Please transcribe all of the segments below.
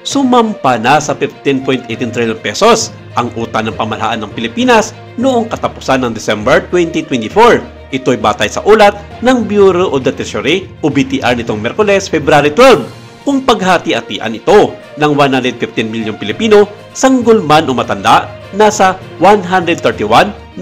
Sumampa na sa 15.18 trillion pesos ang utang ng pamahalaan ng Pilipinas noong katapusan ng December 2024. Ito'y batay sa ulat ng Bureau of the Treasury o BTR nitong Miyerkules, February 12. Kung paghati-hatian ito ng 115 milyong Pilipino, sanggol man o matanda, nasa 131,989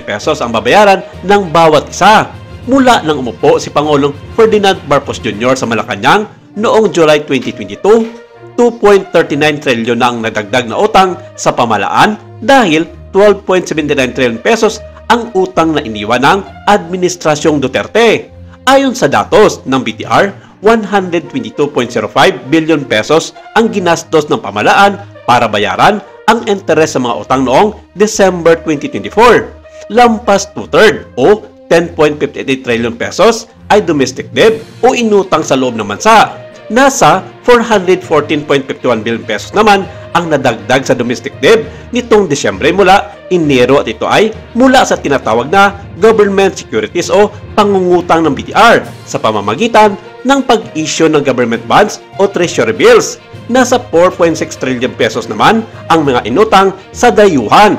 pesos ang babayaran ng bawat isa. Mula nang umupo si Pangulong Ferdinand Marcos Jr. sa Malacanang noong July 2022, 2.39 trilyon na ang nadagdag na utang sa pamahalaan dahil 12.79 trilyon pesos ang utang na iniwan ng Administrasyong Duterte. Ayon sa datos ng BTR, 122.05 billion pesos ang ginastos ng pamahalaan para bayaran ang interes sa mga utang noong December 2024. Lampas 2/3 o 10.58 trillion pesos ay domestic debt o inutang sa loob ng bansa. Nasa 414.51 billion pesos naman ang nadagdag sa domestic debt nitong Disyembre mula Enero at ito ay mula sa tinatawag na government securities o pangungutang ng BTR sa pamamagitan ng pag-issue ng government bonds o treasury bills. Nasa 4.6 trillion pesos naman ang mga inutang sa dayuhan.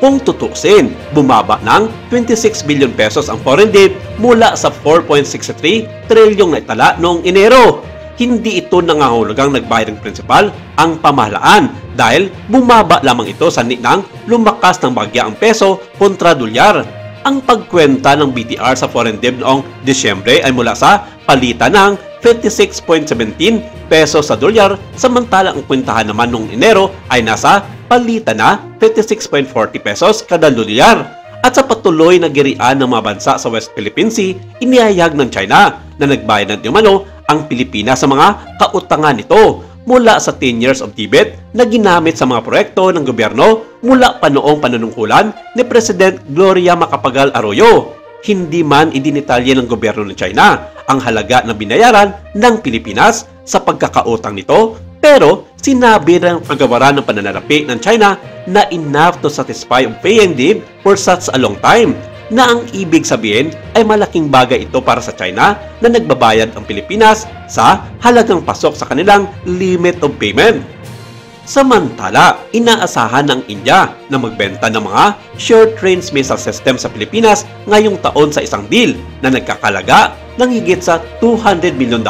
Kung tutusin, bumaba ng 26 billion pesos ang foreign debt mula sa 4.63 trilyong naitala noong Enero. Hindi ito nangangahulugang nagbayad ng prinsipal ang pamahalaan dahil bumaba lamang ito sa ng lumakas ng bagya ang peso kontra dolyar. Ang pagkwenta ng BTR sa foreign debt noong Disyembre ay mula sa palitan ng 56.17 pesos sa dolyar, samantalang ang kwentahan naman noong Enero ay nasa palitan na 56.40 pesos kada dolyar. At sa patuloy na girian ng mga bansa sa West Philippine Sea, inihayag ng China na nagbayad ng umano ang Pilipinas sa mga kautangan nito mula sa 10 years of Tibet na ginamit sa mga proyekto ng gobyerno mula pa noong panunungkulan ni President Gloria Macapagal Arroyo. Hindi man idinitalye ng gobyerno ng China ang halaga na binayaran ng Pilipinas sa pagkakautang nito, pero sinabi ng kagawaran ng pananalapi ng China na enough to satisfy of paying them for such a long time, na ang ibig sabihin ay malaking bagay ito para sa China na nagbabayad ang Pilipinas sa halagang pasok sa kanilang limit of payment. Samantala, inaasahan ng India na magbenta ng mga short-range missile system sa Pilipinas ngayong taon sa isang deal na nagkakalaga ng higit sa $200 million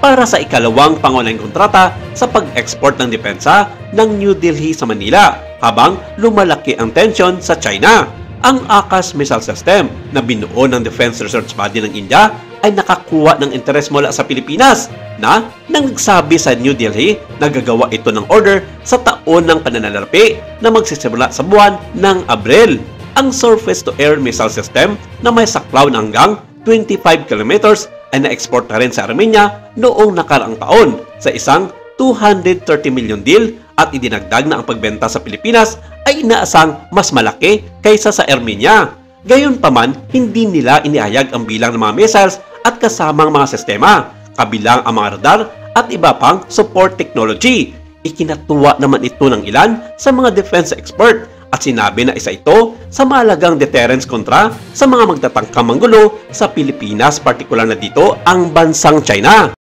para sa ikalawang pangunahing kontrata sa pag-export ng depensa ng New Delhi sa Manila habang lumalaki ang tensyon sa China. Ang ACAS missile system na binuo ng Defense Research Body ng India ay nakakuha ng interes mula sa Pilipinas na nang nagsabi sa New Delhi na gagawa ito ng order sa taon ng pananalapi na magsisimula sa buwan ng Abril. Ang surface-to-air missile system na may saklaw na hanggang 25 kilometers ay na-export na rin sa Armenia noong nakaraang taon sa isang 230 million deal at idinagdag na ang pagbenta sa Pilipinas ay inaasang mas malaki kaysa sa Armenia. Gayunpaman, hindi nila inihayag ang bilang ng mga missiles at kasamang mga sistema, kabilang ang mga radar at iba pang support technology. Ikinatuwa naman ito ng ilan sa mga defense expert at sinabi na isa ito sa mahalagang deterrence kontra sa mga magtatangkang manggulo sa Pilipinas, partikular na dito ang bansang China.